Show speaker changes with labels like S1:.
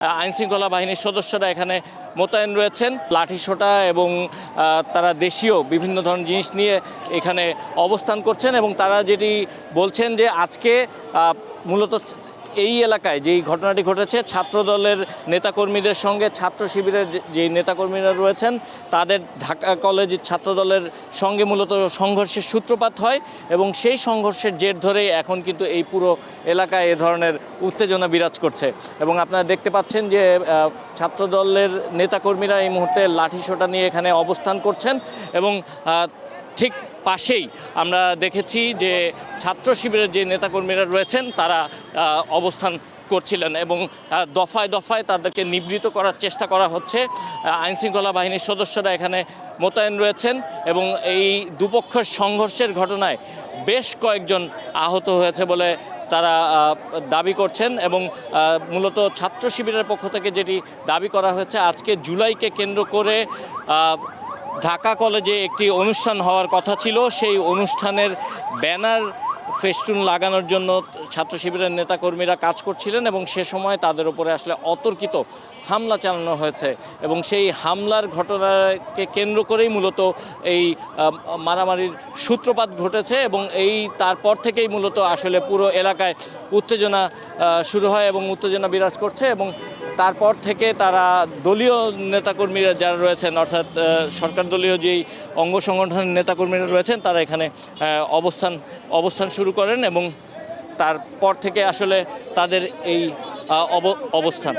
S1: আইনশৃঙ্খলা বাহিনীর সদস্যরা এখানে মোতায়েন রয়েছেন, লাঠিসোঁটা এবং তারা দেশীয় বিভিন্ন ধরনের জিনিস নিয়ে এখানে অবস্থান করছেন এবং তারা যেটি বলছেন যে আজকে মূলত এই এলাকায় যেই ঘটনাটি ঘটেছে ছাত্রদলের নেতাকর্মীদের সঙ্গে ছাত্র শিবিরের যে নেতাকর্মীরা রয়েছেন তাদের ঢাকা কলেজের ছাত্রদলের সঙ্গে মূলত সংঘর্ষের সূত্রপাত হয় এবং সেই সংঘর্ষের জের ধরেই এখন কিন্তু এই পুরো এলাকায় এ ধরনের উত্তেজনা বিরাজ করছে এবং আপনারা দেখতে পাচ্ছেন যে ছাত্রদলের নেতাকর্মীরা এই মুহূর্তে লাঠিসোঁটা নিয়ে এখানে অবস্থান করছেন এবং ঠিক পাশেই আমরা দেখেছি যে ছাত্র শিবিরের যে নেতাকর্মীরা রয়েছেন তারা অবস্থান করছিলেন এবং দফায় দফায় তাদেরকে নিবৃত করার চেষ্টা করা হচ্ছে। আইনশৃঙ্খলা বাহিনীর সদস্যরা এখানে মোতায়েন রয়েছেন এবং এই দুপক্ষের সংঘর্ষের ঘটনায় বেশ কয়েকজন আহত হয়েছে বলে তারা দাবি করছেন এবং মূলত ছাত্র শিবিরের পক্ষ থেকে যেটি দাবি করা হয়েছে আজকে জুলাইকে কেন্দ্র করে ঢাকা কলেজে একটি অনুষ্ঠান হওয়ার কথা ছিল, সেই অনুষ্ঠানের ব্যানার ফেস্টুন লাগানোর জন্য ছাত্র শিবিরের নেতাকর্মীরা কাজ করছিলেন এবং সে সময় তাদের উপরে আসলে অতর্কিত হামলা চালানো হয়েছে এবং সেই হামলার ঘটনাকে কেন্দ্র করেই মূলত এই মারামারির সূত্রপাত ঘটেছে এবং তারপর থেকেই মূলত আসলে পুরো এলাকায় উত্তেজনা শুরু হয় এবং উত্তেজনা বিরাজ করছে এবং তারপর থেকে তারা দলীয় নেতাকর্মীরা যারা রয়েছেন অর্থাৎ সরকার দলীয় যেই অঙ্গ সংগঠনের নেতাকর্মীরা রয়েছেন তারা এখানে অবস্থান শুরু করেন এবং তারপর থেকে আসলে তাদের এই অবস্থান